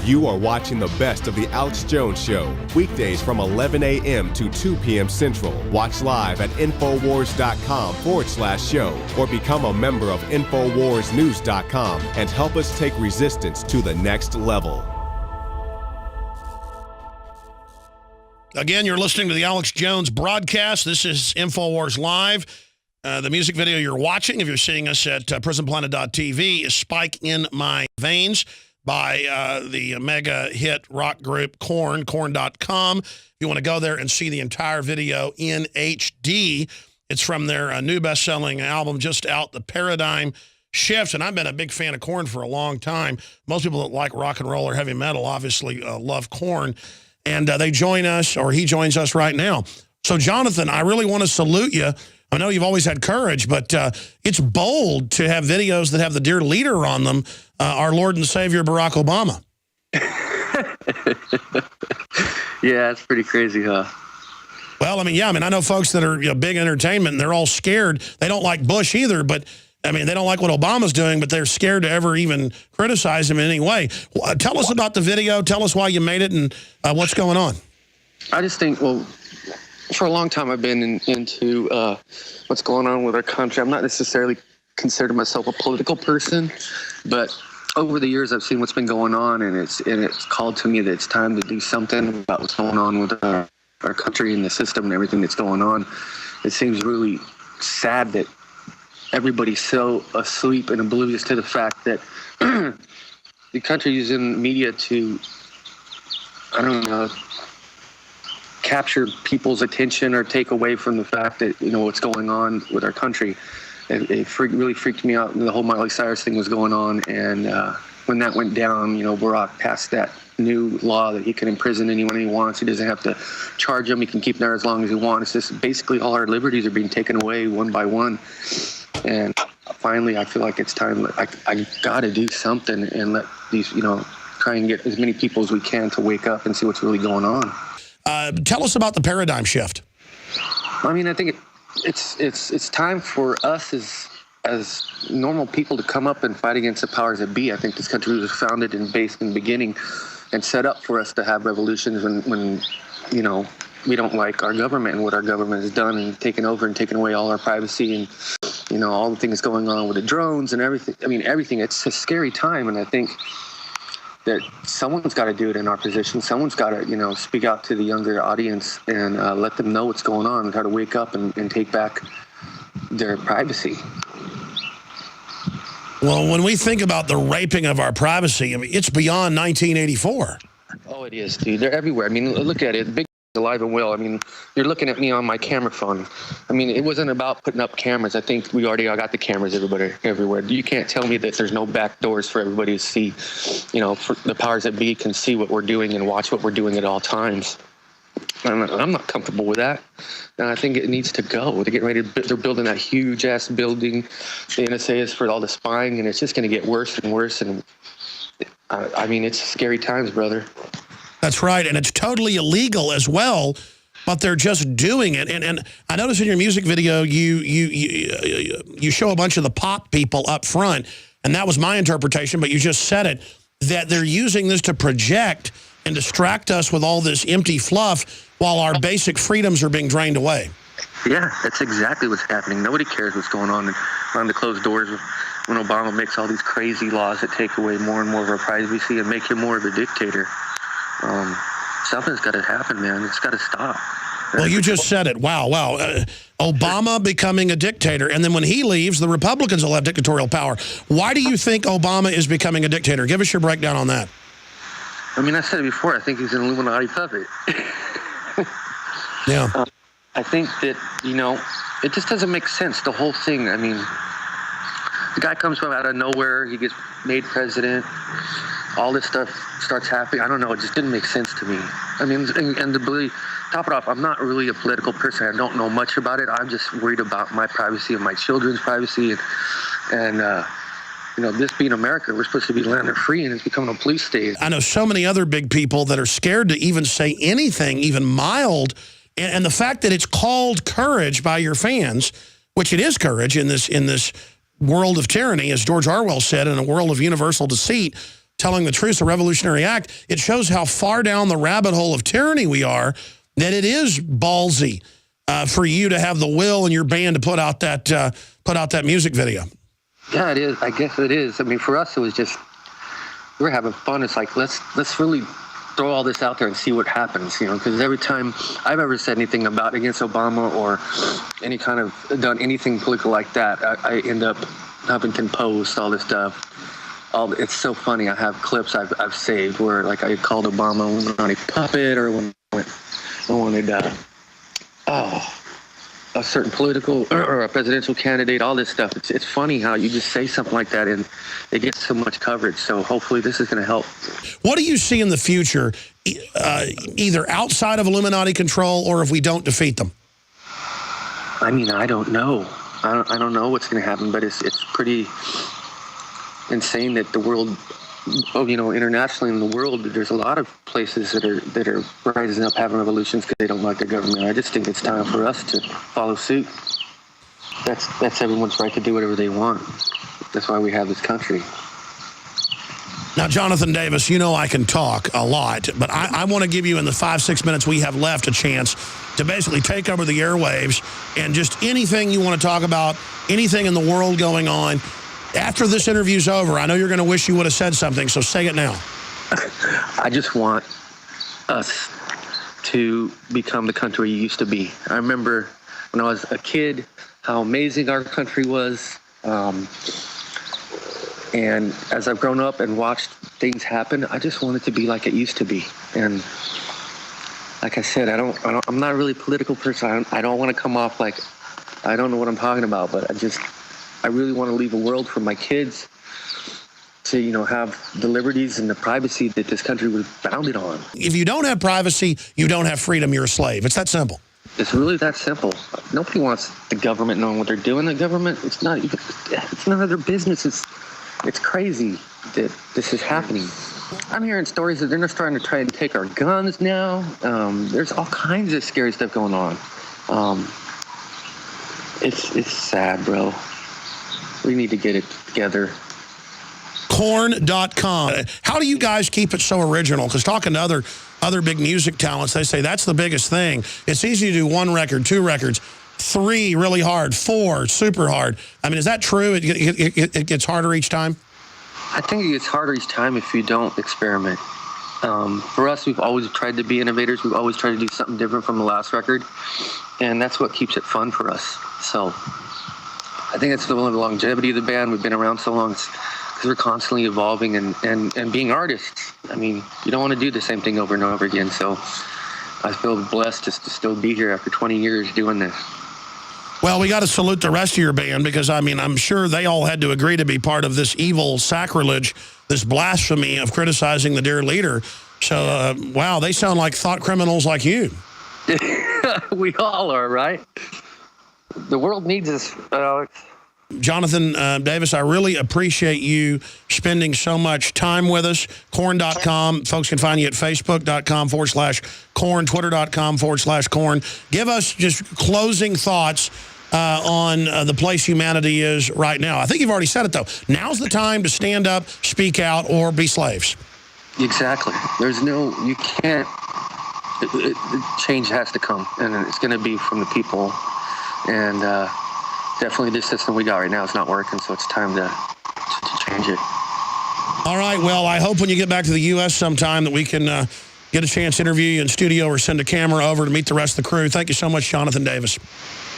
You are watching the best of The Alex Jones Show, weekdays from 11 a.m. to 2 p.m. Central. Watch live at Infowars.com/show or become a member of InfoWarsNews.com and help us take resistance to the next level. Again, you're listening to the Alex Jones broadcast. This is InfoWars Live. The music video you're watching, if you're seeing us at prisonplanet.tv, is Spike in My Veins by the mega hit rock group Korn, Korn.com. If you want to go there and see the entire video in HD, it's from their new best-selling album just out, The Paradigm Shift. And I've been a big fan of Korn for a long time. Most people that like rock and roll or heavy metal obviously love Korn. And they join us, or he joins us right now. So, Jonathan, I really want to salute you. I know you've always had courage, but it's bold to have videos that have the dear leader on them, our Lord and Savior, Barack Obama. Yeah, it's pretty crazy, huh? Well, I know folks that are big entertainment, and they're all scared. They don't like Bush either, but, they don't like what Obama's doing, but they're scared to ever even criticize him in any way. Tell us about the video. Tell us why you made it and what's going on. I just think, for a long time, I've been into what's going on with our country. I'm not necessarily considered myself a political person, but over the years, I've seen what's been going on, and it's called to me that it's time to do something about what's going on with our country and the system and everything that's going on. It seems really sad that everybody's so asleep and oblivious to the fact that the country is using media to, capture people's attention or take away from the fact that, what's going on with our country. It really freaked me out when the whole Miley Cyrus thing was going on. And when that went down, Barack passed that new law that he can imprison anyone he wants. He doesn't have to charge them. He can keep them there as long as he wants. It's just basically all our liberties are being taken away one by one. And finally, I feel like it's time. I got to do something and let these, try and get as many people as we can to wake up and see what's really going on. Tell us about the paradigm shift. I think it's time for us as normal people to come up and fight against the powers that be. I think this country was founded and based in the beginning and set up for us to have revolutions when we don't like our government and what our government has done and taken over and taken away all our privacy and, all the things going on with the drones and everything. Everything. It's a scary time, and I think that someone's got to do it in our position. Someone's got to, speak out to the younger audience and let them know what's going on and try to wake up and take back their privacy. Well, when we think about the raping of our privacy, it's beyond 1984. Oh, it is, dude. They're everywhere. Look at it. Big alive and well. You're looking at me on my camera phone. It wasn't about putting up cameras. I think we already got the cameras everywhere. You can't tell me that there's no back doors for everybody to see. For the powers that be can see what we're doing and watch what we're doing at all times. I'm not comfortable with that. And I think it needs to go. They're getting ready they're building that huge ass building. The NSA is for all the spying, and it's just going to get worse and worse. And it's scary times, brother. That's right, and it's totally illegal as well, but they're just doing it. And I noticed in your music video, you show a bunch of the pop people up front, and that was my interpretation, but you just said it, that they're using this to project and distract us with all this empty fluff while our basic freedoms are being drained away. Yeah, that's exactly what's happening. Nobody cares what's going on behind the closed doors when Obama makes all these crazy laws that take away more and more of our privacy and make him more of a dictator. Something's got to happen, man. It's got to stop. Well, you just said it. Wow. Obama becoming a dictator, and then when he leaves, the Republicans will have dictatorial power. Why do you think Obama is becoming a dictator? Give us your breakdown on that. I said it before. I think he's an Illuminati puppet. Yeah. I think that, it just doesn't make sense, the whole thing. The guy comes from out of nowhere. He gets made president. All this stuff starts happening. I don't know. It just didn't make sense to me. And to really top it off, I'm not really a political person. I don't know much about it. I'm just worried about my privacy and my children's privacy. And this being America, we're supposed to be landed free, and it's becoming a police state. I know so many other big people that are scared to even say anything, even mild. And the fact that it's called courage by your fans, which it is courage in this world of tyranny, as George Orwell said, in a world of universal deceit, telling the truth, the Revolutionary Act, it shows how far down the rabbit hole of tyranny we are, that it is ballsy for you to have the will in your band to put out that music video. Yeah, it is. I guess it is. I mean, for us, it was just, we're having fun. It's like, let's really throw all this out there and see what happens, you know, because every time I've ever said anything against Obama or any kind of done anything political like that, I end up Huffington Post, all this stuff. It's so funny. I have clips I've saved where, like, I called Obama when a puppet, or when wanted a certain political or a presidential candidate, all this stuff. It's funny how you just say something like that and it gets so much coverage. So hopefully this is going to help. What do you see in the future, either outside of Illuminati control or if we don't defeat them? I mean, I don't know. I don't know what's going to happen, but it's pretty insane that the world, you know, internationally in the world, there's a lot of places that are rising up, having revolutions because they don't like the government. I just think it's time for us to follow suit. That's everyone's right to do whatever they want. That's why we have this country. Now, Jonathan Davis, you know I can talk a lot, but I want to give you in the 5-6 minutes we have left a chance to basically take over the airwaves and just anything you want to talk about, anything in the world going on. After this interview's over, I know you're going to wish you would have said something, so say it now. I just want us to become the country we used to be. I remember when I was a kid how amazing our country was. And as I've grown up and watched things happen, I just want it to be like it used to be. And like I said, I'm not really a political person. I don't want to come off like I don't know what I'm talking about, but I really want to leave a world for my kids to, you know, have the liberties and the privacy that this country was founded on. If you don't have privacy, you don't have freedom, you're a slave. It's that simple. It's really that simple. Nobody wants the government knowing what they're doing. The government, it's none of their business. It's crazy that this is happening. I'm hearing stories that they're just trying to take our guns now. There's all kinds of scary stuff going on. It's sad, bro. We need to get it together. Korn.com. How do you guys keep it so original? Because talking to other big music talents, they say that's the biggest thing. It's easy to do 1 record, 2 records, 3 really hard, 4 super hard. I mean, is that true? It gets harder each time? I think it gets harder each time if you don't experiment. For us, we've always tried to be innovators. We've always tried to do something different from the last record. And that's what keeps it fun for us. So I think it's the longevity of the band. We've been around so long because we're constantly evolving and being artists. I mean, you don't want to do the same thing over and over again. So I feel blessed just to still be here after 20 years doing this. Well, we got to salute the rest of your band because, I mean, I'm sure they all had to agree to be part of this evil sacrilege, this blasphemy of criticizing the dear leader. So, wow, they sound like thought criminals like you. We all are, right? The world needs us, Alex. Jonathan Davis, I really appreciate you spending so much time with us. Korn.com. Folks can find you at Facebook.com/Korn, Twitter.com/Korn. Give us just closing thoughts on the place humanity is right now. I think you've already said it, though. Now's the time to stand up, speak out, or be slaves. Exactly. You can't. Change has to come, and it's going to be from the people. And definitely this system we got right now is not working, so it's time to change it. All right, well, I hope when you get back to the U.S. sometime that we can get a chance to interview you in studio or send a camera over to meet the rest of the crew. Thank you so much, Jonathan Davis.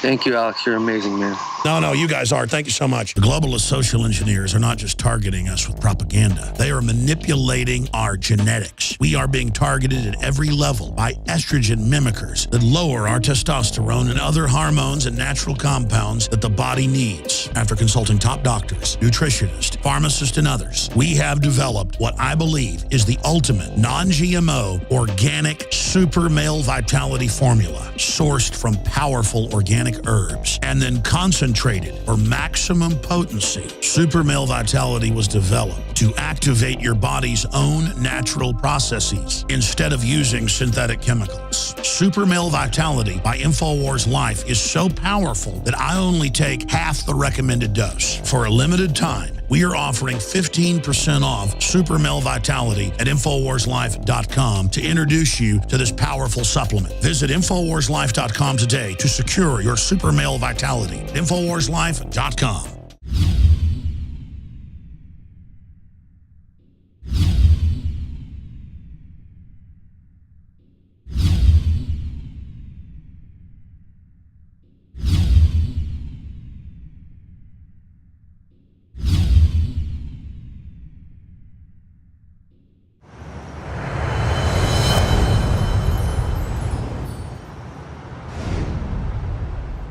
Thank you, Alex. You're amazing, man. No, you guys are. Thank you so much. The globalist social engineers are not just targeting us with propaganda. They are manipulating our genetics. We are being targeted at every level by estrogen mimickers that lower our testosterone and other hormones and natural compounds that the body needs. After consulting top doctors, nutritionists, pharmacists, and others, we have developed what I believe is the ultimate non-GMO organic super male vitality formula sourced from powerful organic herbs and then concentrated for maximum potency. Super Male Vitality was developed to activate your body's own natural processes instead of using synthetic chemicals. Super Male Vitality by InfoWars Life is so powerful that I only take half the recommended dose. For a limited time, we are offering 15% off Super Male Vitality at InfoWarsLife.com to introduce you to this powerful supplement. Visit InfoWarsLife.com today to secure your Super Male Vitality. InfoWarsLife.com.